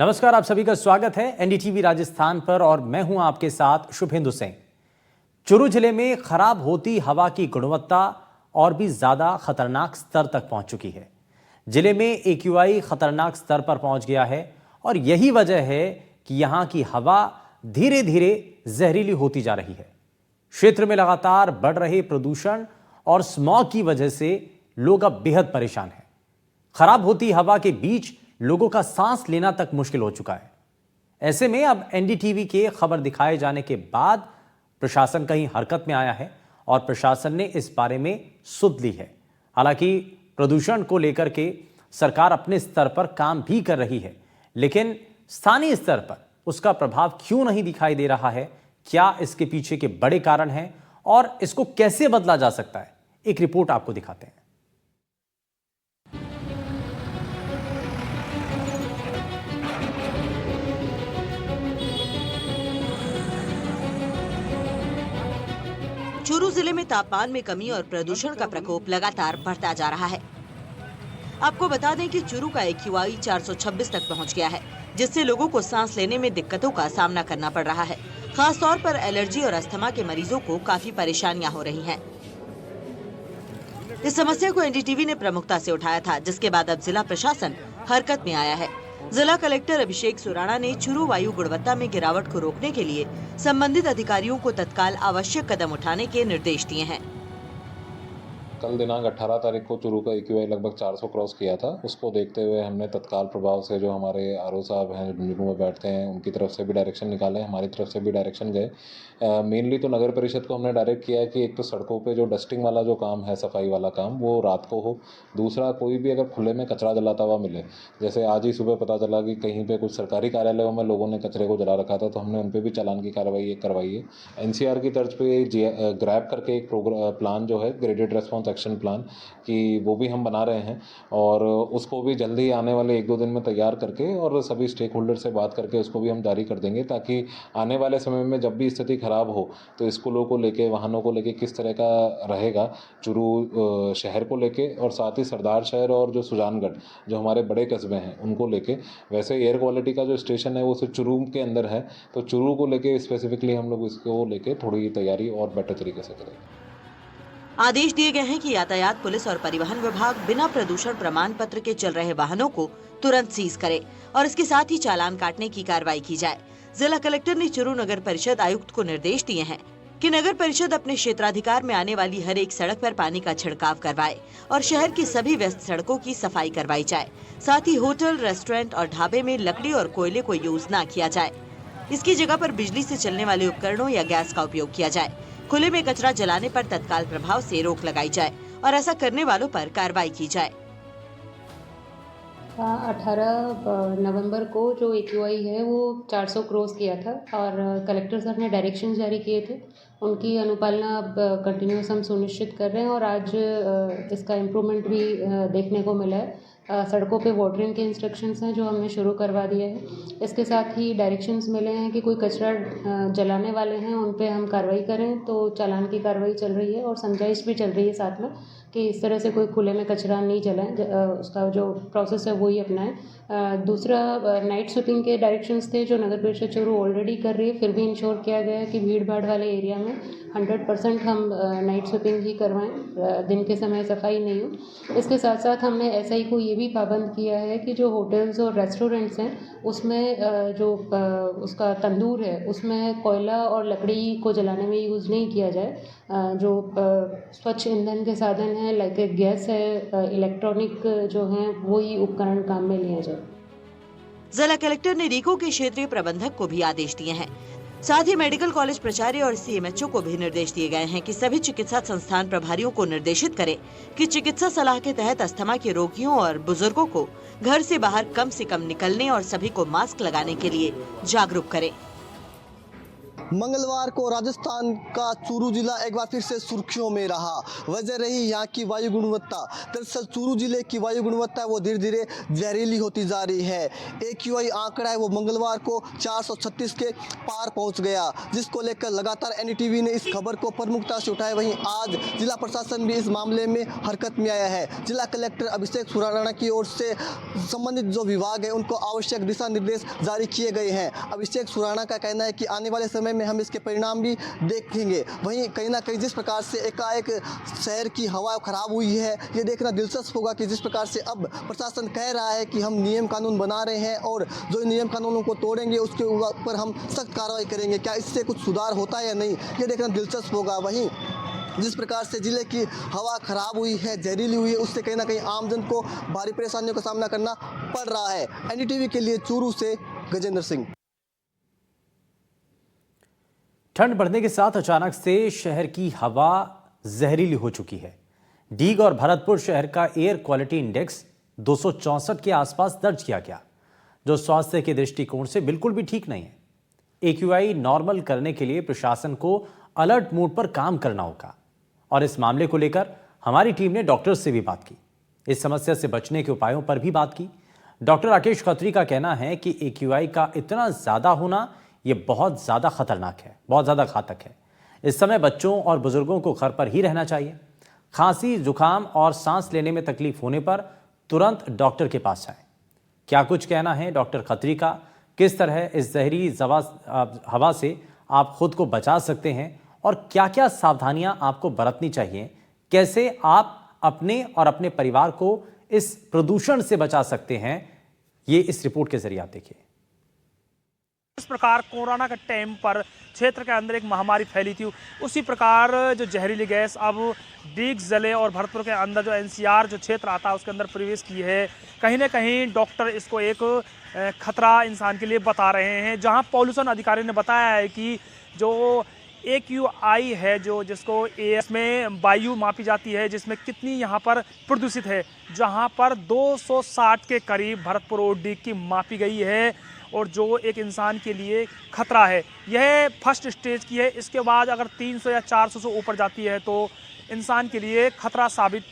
नमस्कार, आप सभी का स्वागत है एनडीटीवी राजस्थान पर और मैं हूं आपके साथ शुभेंदु सिंह। चुरू जिले में खराब होती हवा की गुणवत्ता और भी ज्यादा खतरनाक स्तर तक पहुंच चुकी है। जिले में एक्यूआई खतरनाक स्तर पर पहुंच गया है और यही वजह है कि यहां की हवा धीरे धीरे जहरीली होती जा रही है। क्षेत्र में लगातार बढ़ रहे प्रदूषण और स्मॉग की वजह से लोग अब बेहद परेशान हैं। खराब होती हवा के बीच लोगों का सांस लेना तक मुश्किल हो चुका है। ऐसे में अब एनडीटीवी के खबर दिखाए जाने के बाद प्रशासन कहीं हरकत में आया है और प्रशासन ने इस बारे में सुध ली है। हालांकि प्रदूषण को लेकर के सरकार अपने स्तर पर काम भी कर रही है, लेकिन स्थानीय स्तर पर उसका प्रभाव क्यों नहीं दिखाई दे रहा है? क्या इसके पीछे के बड़े कारण हैं और इसको कैसे बदला जा सकता है? एक रिपोर्ट आपको दिखाते हैं। चूरू जिले में तापमान में कमी और प्रदूषण का प्रकोप लगातार बढ़ता जा रहा है। आपको बता दें कि चूरू का एक्यूआई 426 तक पहुंच गया है, जिससे लोगों को सांस लेने में दिक्कतों का सामना करना पड़ रहा है। खास तौर पर एलर्जी और अस्थमा के मरीजों को काफी परेशानियां हो रही हैं। इस समस्या को एनडीटीवी ने प्रमुखता से उठाया था, जिसके बाद अब जिला प्रशासन हरकत में आया है। जिला कलेक्टर अभिषेक सुराणा ने चूरू वायु गुणवत्ता में गिरावट को रोकने के लिए संबंधित अधिकारियों को तत्काल आवश्यक कदम उठाने के निर्देश दिए हैं। कल दिनांक 18 तारीख को चूरू का एक्यूआई लगभग 400 क्रॉस किया था। उसको देखते हुए हमने तत्काल प्रभाव से जो हमारे आरओ साहब हैं, मीटिंग में बैठते हैं, उनकी तरफ से भी डायरेक्शन निकाले, हमारी तरफ से भी डायरेक्शन गए। मेनली तो नगर परिषद को हमने डायरेक्ट किया है कि एक तो सड़कों पे जो डस्टिंग वाला जो काम है, सफाई वाला काम, वो रात को हो। दूसरा, कोई भी अगर खुले में कचरा जलाता हुआ मिले, जैसे आज ही सुबह पता चला कि कहीं पे कुछ सरकारी कार्यालयों में लोगों ने कचरे को जला रखा था, तो हमने उन पर भी चालान की कार्रवाई करवाई है। एनसीआर की तर्ज पे ग्रैब करके एक प्लान जो है, ग्रेडेड रेस्पॉन्स एक्शन प्लान, कि वो भी हम बना रहे हैं और उसको भी जल्दी आने वाले 1-2 दिन में तैयार करके और सभी स्टेक होल्डर से बात करके उसको भी हम जारी कर देंगे, ताकि आने वाले समय में जब भी स्थिति खराब हो तो स्कूलों को लेके, वाहनों को लेके किस तरह का रहेगा चूरू शहर को लेके, और साथ ही सरदार शहर और जो सुजानगढ़ जो हमारे बड़े कस्बे हैं उनको लेके। वैसे एयर क्वालिटी का जो स्टेशन है वो सिर्फ चूरू के अंदर है, तो चूरू को लेके स्पेसिफिकली हम लोग इसको लेके थोड़ी तैयारी और बेटर तरीके से करेंगे। आदेश दिए गए हैं कि यातायात पुलिस और परिवहन विभाग बिना प्रदूषण प्रमाण पत्र के चल रहे वाहनों को तुरंत सीज करे और इसके साथ ही चालान काटने की कार्रवाई की जाए। जिला कलेक्टर ने चूरू नगर परिषद आयुक्त को निर्देश दिए हैं कि नगर परिषद अपने क्षेत्राधिकार में आने वाली हर एक सड़क पर पानी का छिड़काव करवाए और शहर की सभी व्यस्त सड़कों की सफाई करवाई जाए। साथ ही होटल, रेस्टोरेंट और ढाबे में लकड़ी और कोयले को यूज न किया जाए। इसकी जगह पर बिजली से चलने वाले उपकरणों या गैस का उपयोग किया जाए। खुले में कचरा जलाने पर तत्काल प्रभाव से रोक लगाई जाए और ऐसा करने वालों पर कार्रवाई की जाए। 18 नवंबर को जो एक्यूआई है वो 400 क्रॉस किया था और कलेक्टर सर ने डायरेक्शन जारी किए थे। उनकी अनुपालना अब कंटिन्यूस हम सुनिश्चित कर रहे हैं और आज इसका इम्प्रूवमेंट भी देखने को मिला है। सड़कों पे वाटरिंग के इंस्ट्रक्शंस हैं जो हमने शुरू करवा दिए हैं। इसके साथ ही डायरेक्शंस मिले हैं कि कोई कचरा जलाने वाले हैं उन पे हम कार्रवाई करें, तो चालान की कार्रवाई चल रही है और समझाइश भी चल रही है साथ में कि इस तरह से कोई खुले में कचरा नहीं जलाएं, उसका जो प्रोसेस है वही अपनाएं। दूसरा, नाइट स्वीपिंग के डायरेक्शंस थे जो नगर परिषद चूरू ऑलरेडी कर रही है, फिर भी इंश्योर किया गया है कि भीड़ भाड़ वाले एरिया में 100% हम नाइट स्वीपिंग ही करवाएं, दिन के समय सफाई नहीं हो। इसके साथ साथ हमने एसआई को ये भी पाबंद किया है कि जो होटल्स और रेस्टोरेंट्स हैं उसमें जो उसका तंदूर है उसमें कोयला और लकड़ी को जलाने में यूज़ नहीं किया जाए। जो स्वच्छ ईंधन के साधन हैं, लाइक गैस है, इलेक्ट्रॉनिक जो हैं वही उपकरण काम में लिए जाए। जिला कलेक्टर ने रीको के क्षेत्रीय प्रबंधक को भी आदेश दिए हैं। साथ ही मेडिकल कॉलेज प्राचार्य और सीएमएचओ को भी निर्देश दिए गए हैं कि सभी चिकित्सा संस्थान प्रभारियों को निर्देशित करें कि चिकित्सा सलाह के तहत अस्थमा के रोगियों और बुजुर्गों को घर से बाहर कम से कम निकलने और सभी को मास्क लगाने के लिए जागरूक करें। मंगलवार को राजस्थान का चूरू जिला एक बार फिर से सुर्खियों में रहा। वजह रही यहाँ की वायु गुणवत्ता। दरअसल चूरू जिले की वायु गुणवत्ता वो धीरे धीरे जहरीली होती जा रही है। AQI आंकड़ा है वो मंगलवार को 436 के पार पहुँच गया, जिसको लेकर लगातार NDTV ने इस खबर को प्रमुखता से उठाया। वहीं आज जिला प्रशासन भी इस मामले में हरकत में आया है। जिला कलेक्टर अभिषेक सुराणा की ओर से संबंधित जो विभाग है उनको आवश्यक दिशा निर्देश जारी किए गए हैं। अभिषेक सुराणा का कहना है कि आने वाले समय में हम इसके परिणाम भी देखेंगे। वहीं कहीं ना कहीं जिस प्रकार से एकाएक शहर की हवा खराब हुई है, ये देखना दिलचस्प होगा कि जिस प्रकार से अब प्रशासन कह रहा है कि हम नियम कानून बना रहे हैं और जो नियम कानूनों को तोड़ेंगे उसके ऊपर हम सख्त कार्रवाई करेंगे, क्या इससे कुछ सुधार होता है या नहीं, ये देखना दिलचस्प होगा। वहीं जिस प्रकार से जिले की हवा खराब हुई है, जहरीली हुई है, उससे कहीं ना कहीं आमजन को भारी परेशानियों का सामना करना पड़ रहा है। NDTV के लिए चूरू से गजेंद्र सिंह। ठंड बढ़ने के साथ अचानक से शहर की हवा जहरीली हो चुकी है। डीग और भरतपुर शहर का एयर क्वालिटी इंडेक्स 264 के आसपास दर्ज किया गया, जो स्वास्थ्य के दृष्टिकोण से बिल्कुल भी ठीक नहीं है। AQI नॉर्मल करने के लिए प्रशासन को अलर्ट मोड पर काम करना होगा और इस मामले को लेकर हमारी टीम ने डॉक्टर्स से भी बात की। इस समस्या से बचने के उपायों पर भी बात की। डॉक्टर राकेश खत्री का कहना है कि AQI का इतना ज्यादा होना ये बहुत ज्यादा खतरनाक है, बहुत ज्यादा घातक है। इस समय बच्चों और बुजुर्गों को घर पर ही रहना चाहिए। खांसी, जुकाम और सांस लेने में तकलीफ होने पर तुरंत डॉक्टर के पास जाएं। क्या कुछ कहना है डॉक्टर खत्री का, किस तरह इस जहरीली हवा से आप खुद को बचा सकते हैं और क्या क्या सावधानियां आपको बरतनी चाहिए, कैसे आप अपने और अपने परिवार को इस प्रदूषण से बचा सकते हैं, ये इस रिपोर्ट के जरिए आप देखिए। इस प्रकार कोरोना के टाइम पर क्षेत्र के अंदर एक महामारी फैली थी, उसी प्रकार जो जहरीली गैस अब डीग जिले और भरतपुर के अंदर जो NCR जो क्षेत्र आता है उसके अंदर प्रवेश की है। कहीं ना कहीं डॉक्टर इसको एक खतरा इंसान के लिए बता रहे हैं। जहां पॉल्यूशन अधिकारी ने बताया है कि जो AQI है जो जिसको एयर में वायु मापी जाती है, जिसमें कितनी यहाँ पर प्रदूषित है, जहाँ पर 260 के करीब भरतपुर और डीग की मापी गई है और जो एक इंसान के लिए खतरा है। यह फर्स्ट स्टेज की है। इसके बाद अगर 300 या 400 से ऊपर जाती है तो इंसान के लिए खतरा साबित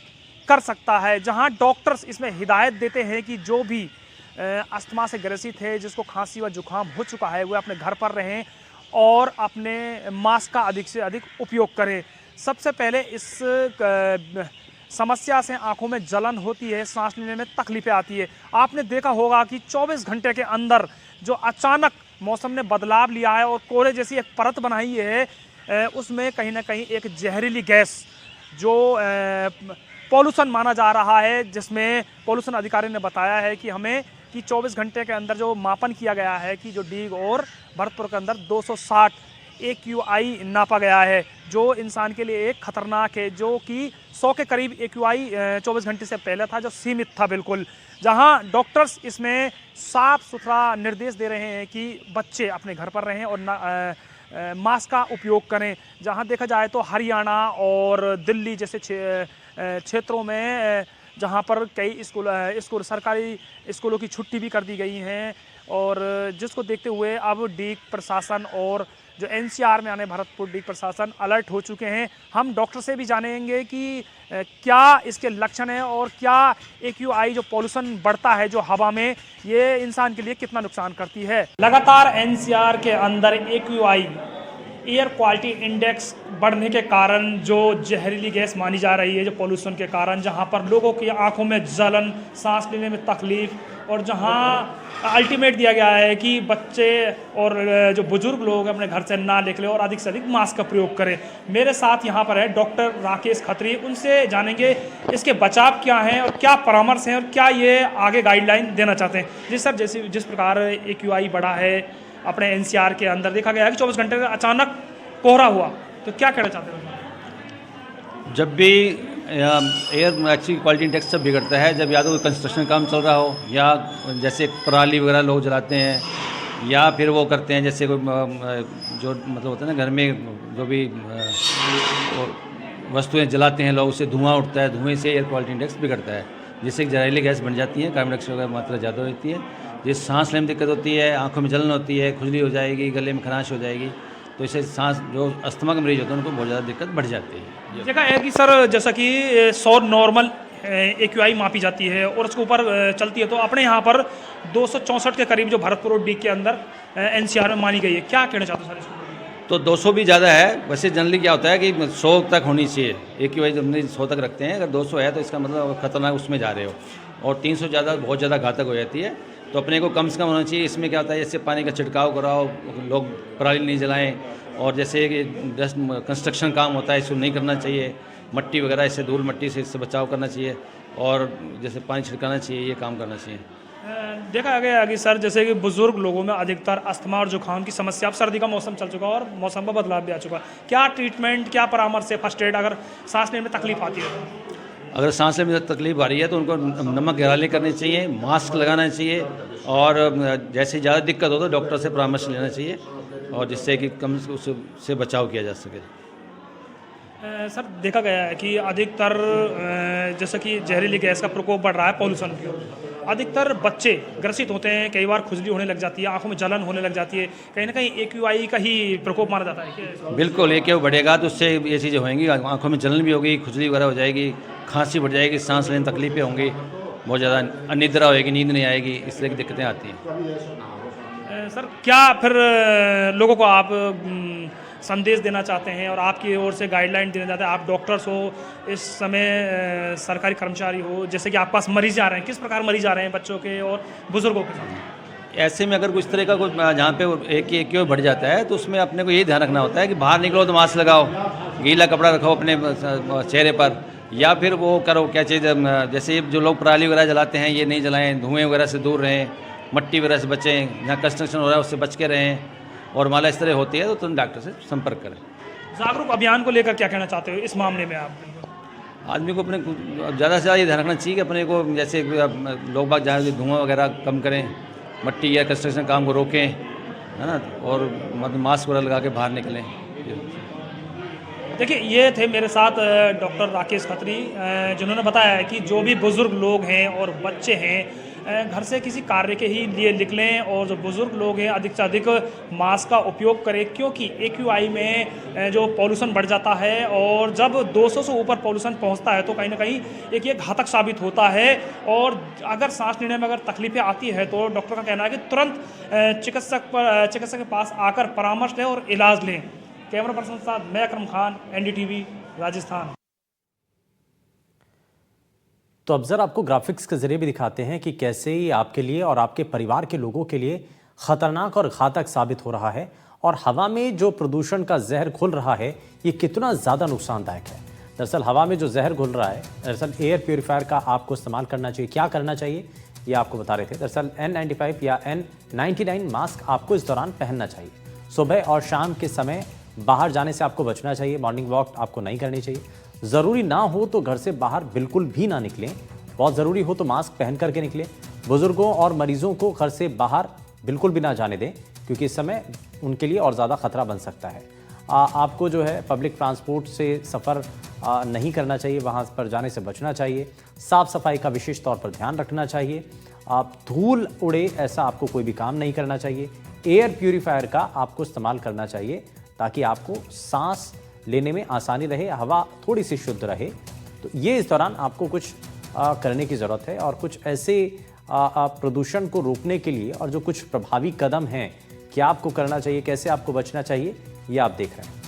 कर सकता है। जहां डॉक्टर्स इसमें हिदायत देते हैं कि जो भी अस्थमा से ग्रसित है, जिसको खांसी व जुकाम हो चुका है, वो अपने घर पर रहें और अपने मास्क का अधिक से अधिक उपयोग करें। सबसे पहले इस समस्या से आंखों में जलन होती है, सांस लेने में तकलीफें आती है। आपने देखा होगा कि 24 घंटे के अंदर जो अचानक मौसम ने बदलाव लिया है और कोहरे जैसी एक परत बनाई है, उसमें कहीं ना कहीं एक जहरीली गैस जो पॉल्यूशन माना जा रहा है, जिसमें पॉल्यूशन अधिकारी ने बताया है कि हमें कि 24 घंटे के अंदर जो मापन किया गया है कि जो डीग और भरतपुर के अंदर 260 AQI नापा गया है, जो इंसान के लिए एक खतरनाक है, जो कि 100 के करीब AQI 24 घंटे से पहले था, जो सीमित था बिल्कुल। जहां डॉक्टर्स इसमें साफ सुथरा निर्देश दे रहे हैं कि बच्चे अपने घर पर रहें और मास्क का उपयोग करें। जहां देखा जाए तो हरियाणा और दिल्ली जैसे क्षेत्रों में जहां पर कई स्कूल सरकारी स्कूलों की छुट्टी भी कर दी गई हैं और जिसको देखते हुए अब डीग प्रशासन और जो NCR में आने भरतपुर डीग प्रशासन अलर्ट हो चुके हैं। हम डॉक्टर से भी जानेंगे कि क्या इसके लक्षण हैं और क्या AQI जो पॉल्यूशन बढ़ता है जो हवा में, ये इंसान के लिए कितना नुकसान करती है। लगातार NCR के अंदर AQI एयर क्वालिटी इंडेक्स बढ़ने के कारण जो जहरीली गैस मानी जा रही है, जो पॉल्यूशन के कारण, जहां पर लोगों की आंखों में जलन, सांस लेने में तकलीफ और जहां अल्टीमेट दिया गया है कि बच्चे और जो बुजुर्ग लोग अपने घर से ना निकले और अधिक से अधिक मास्क का प्रयोग करें। मेरे साथ यहां पर है डॉक्टर राकेश खत्री, उनसे जानेंगे इसके बचाव क्या हैं और क्या परामर्श हैं और क्या ये आगे गाइडलाइन देना चाहते हैं। जी सर, जिस प्रकार AQI बढ़ा है अपने NCR के अंदर, देखा गया है कि 24 घंटे में अचानक कोहरा हुआ, तो क्या कहना चाहते हैं? जब भी एयर अच्छी क्वालिटी इंडेक्स सब बिगड़ता है, जब या तो कंस्ट्रक्शन काम चल रहा हो या जैसे पराली वगैरह लोग जलाते हैं या फिर वो करते हैं जैसे कोई जो मतलब होता है ना घर में जो भी वस्तुएं जलाते हैं लोग, उससे धुआं उठता है, धुएं से एयर क्वालिटी इंडेक्स बिगड़ता है, जिससे जहरीली गैस बन जाती है, कार्बन डाइऑक्साइड की मात्रा ज़्यादा होती है, जिससे सांस लेने में दिक्कत होती है, आंखों में जलन होती है, खुजली हो जाएगी, गले में खराश हो जाएगी। तो इससे सांस जो अस्थमा के मरीज होते हैं उनको बहुत ज़्यादा दिक्कत बढ़ जाती है। देखा है कि सर जैसा कि 100 नॉर्मल AQI मापी जाती है और उसके ऊपर चलती है, तो अपने यहाँ पर 264 के करीब जो भरतपुर और डी के अंदर NCR में मानी गई है, क्या कहना चाहते हो सर इसको? तो 200 भी ज़्यादा है। वैसे जनरली क्या होता है कि 100 तक होनी चाहिए, AQI जब 100 तक रखते हैं, अगर 200 है तो इसका मतलब खतरनाक उसमें जा रहे हो, और 300 ज़्यादा बहुत ज़्यादा घातक हो जाती है। तो अपने को कम से कम होना चाहिए। इसमें क्या होता है, जैसे पानी का छिड़काव कराओ, लोग पराली नहीं जलाएं, और जैसे कि जस्ट कंस्ट्रक्शन काम होता है इसको नहीं करना चाहिए, मट्टी वगैरह इससे धूल मट्टी से इससे बचाव करना चाहिए, और जैसे पानी छिड़काना चाहिए, ये काम करना चाहिए। देखा गया कि सर जैसे कि बुजुर्ग लोगों में अधिकतर अस्थमा और जुकाम की समस्या, अब सर्दी का मौसम चल चुका है और मौसम का बदलाव भी आ चुका है, क्या ट्रीटमेंट, क्या परामर्श है फर्स्ट एड अगर सांस लेने में तकलीफ आती है? अगर सांस लेने में तकलीफ आ रही है तो उनको नमक गहराली करनी चाहिए, मास्क लगाना चाहिए, और जैसे ज़्यादा दिक्कत हो तो डॉक्टर से परामर्श लेना चाहिए, और जिससे कि कम उससे बचाव किया जा सके। सर देखा गया है कि अधिकतर जैसे कि जहरीली गैस का प्रकोप बढ़ रहा है, पॉल्यूशन की ओर अधिकतर बच्चे ग्रसित होते हैं, कई बार खुजली होने लग जाती है, आंखों में जलन होने लग जाती है, कहीं ना कहीं AQI का ही प्रकोप माना जाता है क्या? बिल्कुल, AQI बढ़ेगा तो उससे ये चीज़ें होंगी, आंखों में जलन भी होगी, खुजली वगैरह हो जाएगी, खांसी बढ़ जाएगी, सांस लेने तकलीफें होंगी, बहुत ज़्यादा अनिद्रा होएगी, नींद नहीं आएगी, इस तरह की दिक्कतें आती हैं। सर क्या फिर लोगों को आप संदेश देना चाहते हैं और आपकी ओर से गाइडलाइन देना चाहते हैं? आप डॉक्टर्स हो, इस समय सरकारी कर्मचारी हो, जैसे कि आपके पास मरीज आ रहे हैं, किस प्रकार मरीज आ रहे हैं बच्चों के और बुजुर्गों के साथ? ऐसे में अगर कुछ तरह का कुछ जहाँ पे AQI बढ़ जाता है तो उसमें अपने को यही ध्यान रखना होता है कि बाहर निकलो तो मास्क लगाओ, गीला कपड़ा रखो अपने चेहरे पर, या फिर वो करो क्या चीज़, जैसे जो लोग पराली वगैरह जलाते हैं ये नहीं जलाएँ, धुएँ वगैरह से दूर रहें, मट्टी वगैरह से बचें, जहाँ कंस्ट्रक्शन हो रहा है उससे बच के रहें, और माला इस तरह होती है तो तुम डॉक्टर से संपर्क करें। जागरूक अभियान को लेकर क्या कहना चाहते हो इस मामले में आप? आदमी को अपने ज़्यादा से ज़्यादा ये ध्यान रखना चाहिए कि अपने को जैसे लोग बाग जहाँ धुआं वगैरह कम करें, मट्टी या कंस्ट्रक्शन काम को रोकें, है ना, और मतलब मास्क वगैरह लगा के बाहर निकलें। देखिए ये थे मेरे साथ डॉक्टर राकेश खत्री, जिन्होंने बताया है कि जो भी बुज़ुर्ग लोग हैं और बच्चे हैं घर से किसी कार्य के ही लिए निकलें, और जो बुज़ुर्ग लोग हैं अधिक से अधिक मास्क का उपयोग करें, क्योंकि AQI में जो पॉल्यूशन बढ़ जाता है, और जब 200 से ऊपर पॉल्यूशन पहुंचता है तो कहीं ना कहीं एक ये घातक साबित होता है, और अगर सांस लेने में अगर तकलीफें आती है तो डॉक्टर का कहना है कि तुरंत चिकित्सक के पास आकर परामर्श लें और इलाज लें। कैमरा पर्सन के साथ मैं अकरम खान, NDTV राजस्थान। तो अब जरा आपको ग्राफिक्स के जरिए भी दिखाते हैं कि कैसे ये आपके लिए और आपके परिवार के लोगों के लिए खतरनाक और घातक साबित हो रहा है, और हवा में जो प्रदूषण का जहर घुल रहा है ये कितना ज़्यादा नुकसानदायक है। दरअसल हवा में जो जहर घुल रहा है, दरअसल एयर प्योरीफायर का आपको इस्तेमाल करना चाहिए। क्या करना चाहिए ये आपको बता रहे थे। दरअसल N95 या N99 मास्क आपको इस दौरान पहनना चाहिए। सुबह और शाम के समय बाहर जाने से आपको बचना चाहिए, मॉर्निंग वॉक आपको नहीं करनी चाहिए। ज़रूरी ना हो तो घर से बाहर बिल्कुल भी ना निकलें, बहुत ज़रूरी हो तो मास्क पहन करके निकलें। बुजुर्गों और मरीजों को घर से बाहर बिल्कुल भी ना जाने दें, क्योंकि इस समय उनके लिए और ज़्यादा खतरा बन सकता है। आपको जो है पब्लिक ट्रांसपोर्ट से सफ़र नहीं करना चाहिए, वहाँ पर जाने से बचना चाहिए। साफ़ सफाई का विशेष तौर पर ध्यान रखना चाहिए। धूल उड़े ऐसा आपको कोई भी काम नहीं करना चाहिए। एयर प्यूरीफायर का आपको इस्तेमाल करना चाहिए ताकि आपको सांस लेने में आसानी रहे, हवा थोड़ी सी शुद्ध रहे। तो ये इस दौरान आपको कुछ करने की ज़रूरत है, और कुछ ऐसे प्रदूषण को रोकने के लिए और जो कुछ प्रभावी कदम हैं, क्या आपको करना चाहिए, कैसे आपको बचना चाहिए, ये आप देख रहे हैं।